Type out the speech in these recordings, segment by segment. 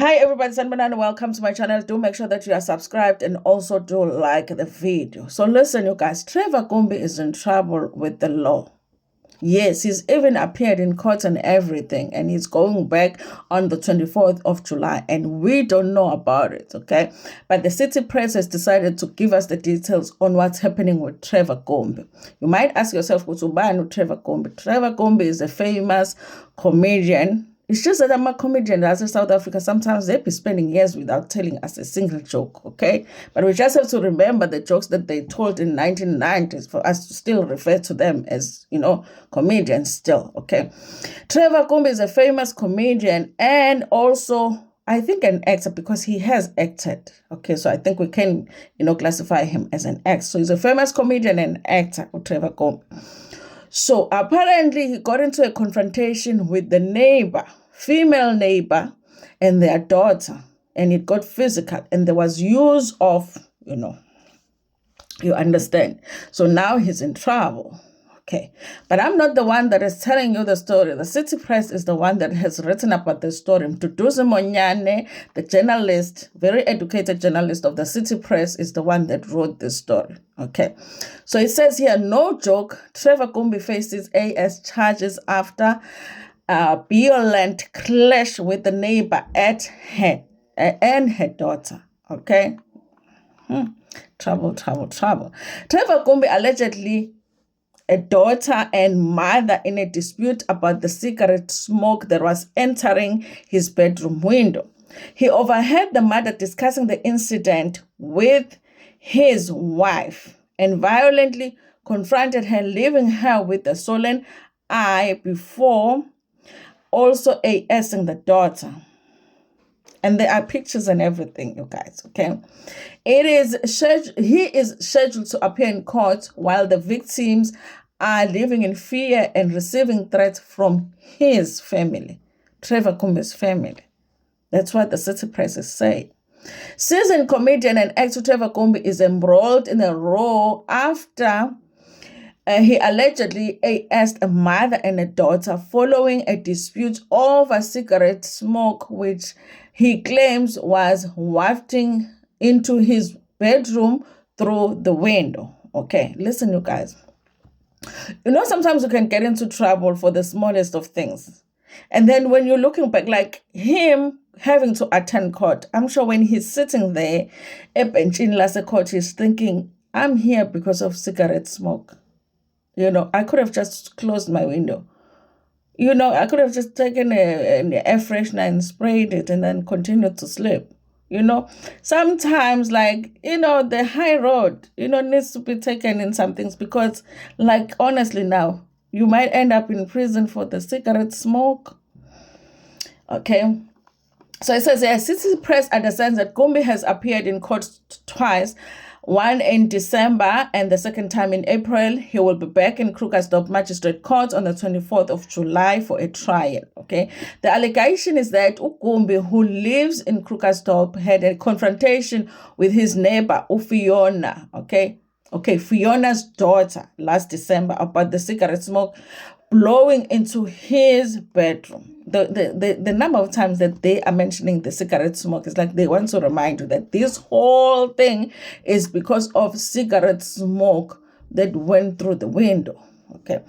Hi everybody, Sanbanana, welcome to my channel. Do make sure that you are subscribed and also do like the video. So listen, you guys, Trevor Gumbu is in trouble with the law. Yes, he's even appeared in court and everything, and he's going back on the 24th of July, and we don't know about it, okay? But the city press has decided to give us the details on what's happening with Trevor Gumbu. You might ask yourself, who's Trevor Gumbu? Trevor Gumbu is a famous comedian. It's just that I'm a comedian as in South Africa. Sometimes they be spending years without telling us a single joke, okay? But we just have to remember the jokes that they told in 1990s for us to still refer to them as, comedians still, okay? Trevor Gumbu is a famous comedian and also, I think, an actor because he has acted, okay? So I think we can, classify him as an actor. So he's a famous comedian and actor, Trevor Gumbu. So apparently he got into a confrontation with the neighbor, female neighbor, and their daughter, and it got physical, and there was use of, you understand. So now he's in trouble. Okay, but I'm not the one that is telling you the story. The city press is the one that has written about the story. Mduduzi Monyane, the journalist, very educated journalist of the city press, is the one that wrote this story. Okay, so it says here, no joke, Trevor Gumbu faces AS charges after a violent clash with the neighbor and her daughter. Okay, trouble. Trevor Gumbu allegedly a daughter and mother in a dispute about the cigarette smoke that was entering his bedroom window. He overheard the mother discussing the incident with his wife and violently confronted her, leaving her with a sullen eye before also ASing the daughter. And there are pictures and everything, you guys, okay? He is scheduled to appear in court while the victims are living in fear and receiving threats from his family, Trevor Gumbu's family. That's what the city press is saying. Seasoned comedian and actor Trevor Gumbu is embroiled in a row after he allegedly asked a mother and a daughter following a dispute over cigarette smoke, which he claims was wafting into his bedroom through the window. Okay, listen, you guys. Sometimes you can get into trouble for the smallest of things. And then when you're looking back, like him having to attend court, I'm sure when he's sitting there at bench in Lase court, he's thinking, I'm here because of cigarette smoke. I could have just closed my window. I could have just taken an air freshener and sprayed it and then continued to sleep. Sometimes the high road, needs to be taken in some things because honestly now, you might end up in prison for the cigarette smoke. Okay. So it says here, city press understands that Gumbu has appeared in court twice, one in December and the second time in April. He will be back in Krugersdorp Magistrate Court on the 24th of July for a trial. Okay. The allegation is that Gumbu, who lives in Krugersdorp, had a confrontation with his neighbor, Fiona. Fiona's daughter last December about the cigarette smoke blowing into his bedroom. The number of times that they are mentioning the cigarette smoke is like they want to remind you that this whole thing is because of cigarette smoke that went through the window. Okay.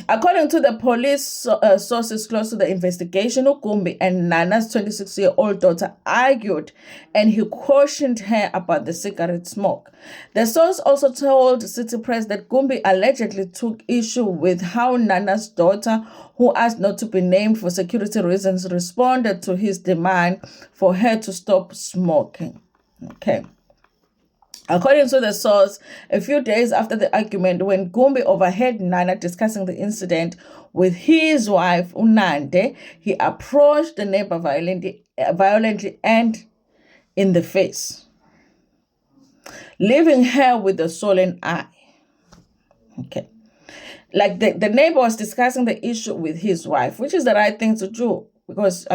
According to the police sources close to the investigation, Gumbu and Nana's 26-year-old daughter argued and he cautioned her about the cigarette smoke. The source also told City Press that Gumbu allegedly took issue with how Nana's daughter, who asked not to be named for security reasons, responded to his demand for her to stop smoking. Okay. According to the source, a few days after the argument, when Gumbu overheard Nana discussing the incident with his wife, Unande, he approached the neighbor violently and in the face, leaving her with a sullen eye. Okay. The neighbor was discussing the issue with his wife, which is the right thing to do because,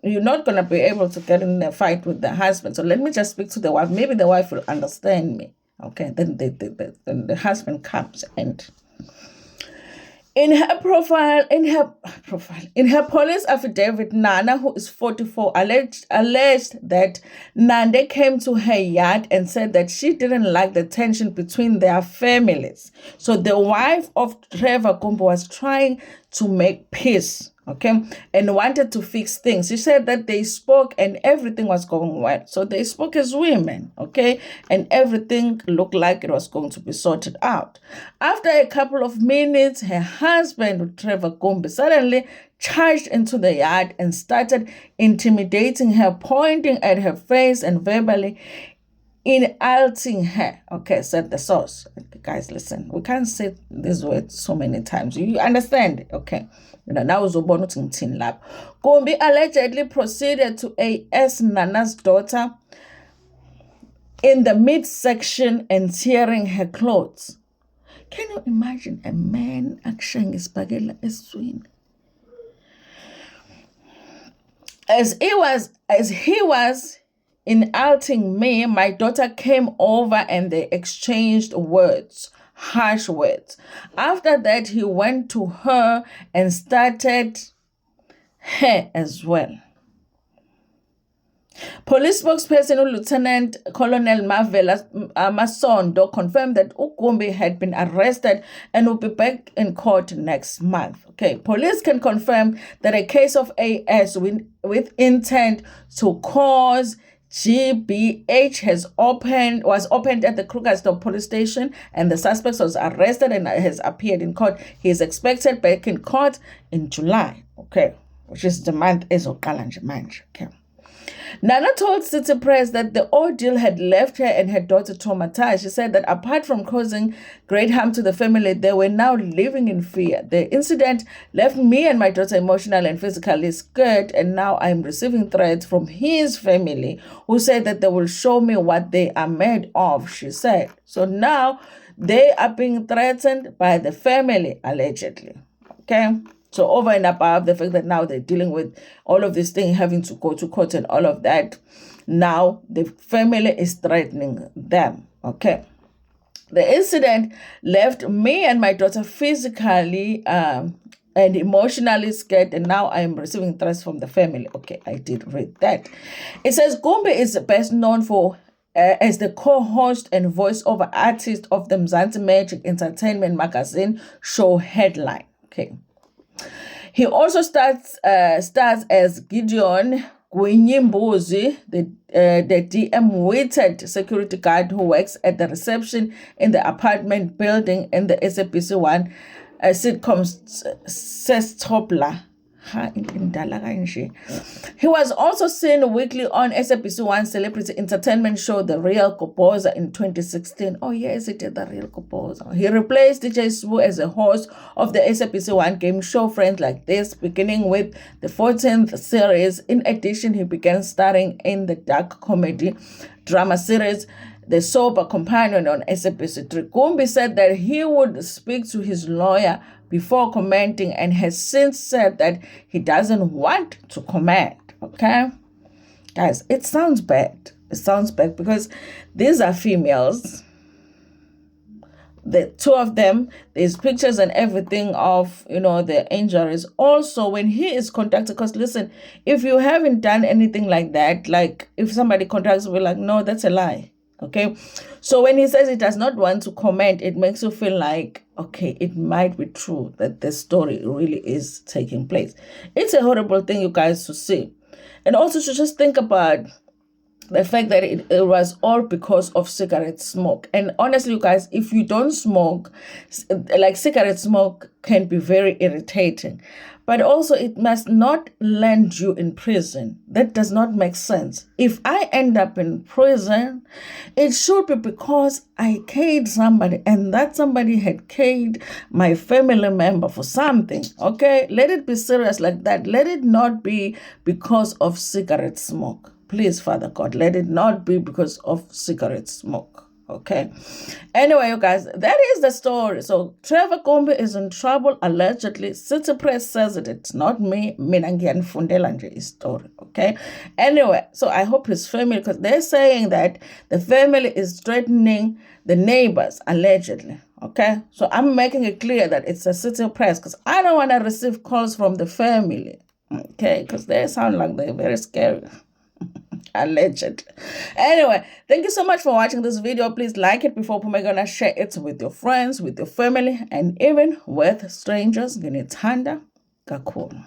you're not going to be able to get in a fight with the husband. So let me just speak to the wife. Maybe the wife will understand me. Okay, then the husband comes and In her police affidavit, Nana, who is 44, alleged that Nande came to her yard and said that she didn't like the tension between their families. So the wife of Trevor Gumbu was trying to make peace, okay, and wanted to fix things. She said that they spoke and everything was going well. So they spoke as women, okay, and everything looked like it was going to be sorted out. After a couple of minutes, her husband, Trevor Gumbu, suddenly charged into the yard and started intimidating her, pointing at her face and verbally insulting her. Okay, said the source. Guys, listen, we can't say this word so many times. You understand? Okay. Now Gumbi allegedly proceeded to AS Nana's daughter in the midsection and tearing her clothes. Can you imagine a man actually spaghetti swing? As he was insulting me, my daughter came over and they exchanged words, harsh words. After that, he went to her and started her as well. Police spokesperson Lieutenant Colonel Marvela Masondo confirmed that Gumbi had been arrested and will be back in court next month. Okay, police can confirm that a case of AS with intent to cause GBH was opened at the Krugersdorp police station, and the suspect was arrested and has appeared in court. He is expected back in court in July, okay, which is the month okay. Nana told City Press that the ordeal had left her and her daughter traumatized. She said that apart from causing great harm to the family, they were now living in fear. The incident left me and my daughter emotionally and physically scared, and now I'm receiving threats from his family who said that they will show me what they are made of, she said. So now they are being threatened by the family, allegedly. Okay? So over and above the fact that now they're dealing with all of this thing, having to go to court and all of that, now the family is threatening them, okay? The incident left me and my daughter physically and emotionally scared, and now I am receiving threats from the family. Okay, I did read that. It says Gumbi is best known for as the co-host and voiceover artist of the Mzansi Magic Entertainment magazine show Headline, okay? He also stars as Gideon Gwinyimbuzi, the DM-weighted security guard who works at the reception in the apartment building in the SABC 1 sitcom Sestopla. He was also seen weekly on SABC 1 celebrity entertainment show The Real Kopoza in 2016. Oh yes, it is The Real Kopoza. He replaced DJ Sbu as a host of the SABC 1 game show Friends Like This, beginning with the 14th series. In addition, he began starring in the dark comedy drama series The Sober Companion on SABC 3. Gumbi said that he would speak to his lawyer before commenting and has since said that he doesn't want to comment, okay? Guys, it sounds bad. It sounds bad because these are females. The two of them, there's pictures and everything of, their injuries. Also, when he is contacted, because listen, if you haven't done anything like that, like if somebody contacts you, we're like, no, that's a lie. Okay, so when he says he does not want to comment, it makes you feel like, okay, it might be true that the story really is taking place. It's a horrible thing, you guys, to see. And also to just think about the fact that it was all because of cigarette smoke. And honestly, you guys, if you don't smoke, like cigarette smoke can be very irritating. But also, it must not land you in prison. That does not make sense. If I end up in prison, it should be because I killed somebody and that somebody had killed my family member for something. Okay? Let it be serious like that. Let it not be because of cigarette smoke. Please, Father God, let it not be because of cigarette smoke. Okay. Anyway, you guys, that is the story. So Trevor Gumbu is in trouble, allegedly. City Press says it. It's not me. Mina ngiyanifundelela nje story. Okay. Anyway, so I hope his family, because they're saying that the family is threatening the neighbors, allegedly. Okay, so I'm making it clear that it's a city press because I don't want to receive calls from the family. Okay, because they sound like they're very scary. Alleged. Anyway, thank you so much for watching this video. Please like it before gonna share it with your friends, with your family, and even with strangers. Ginithanda kakhulu.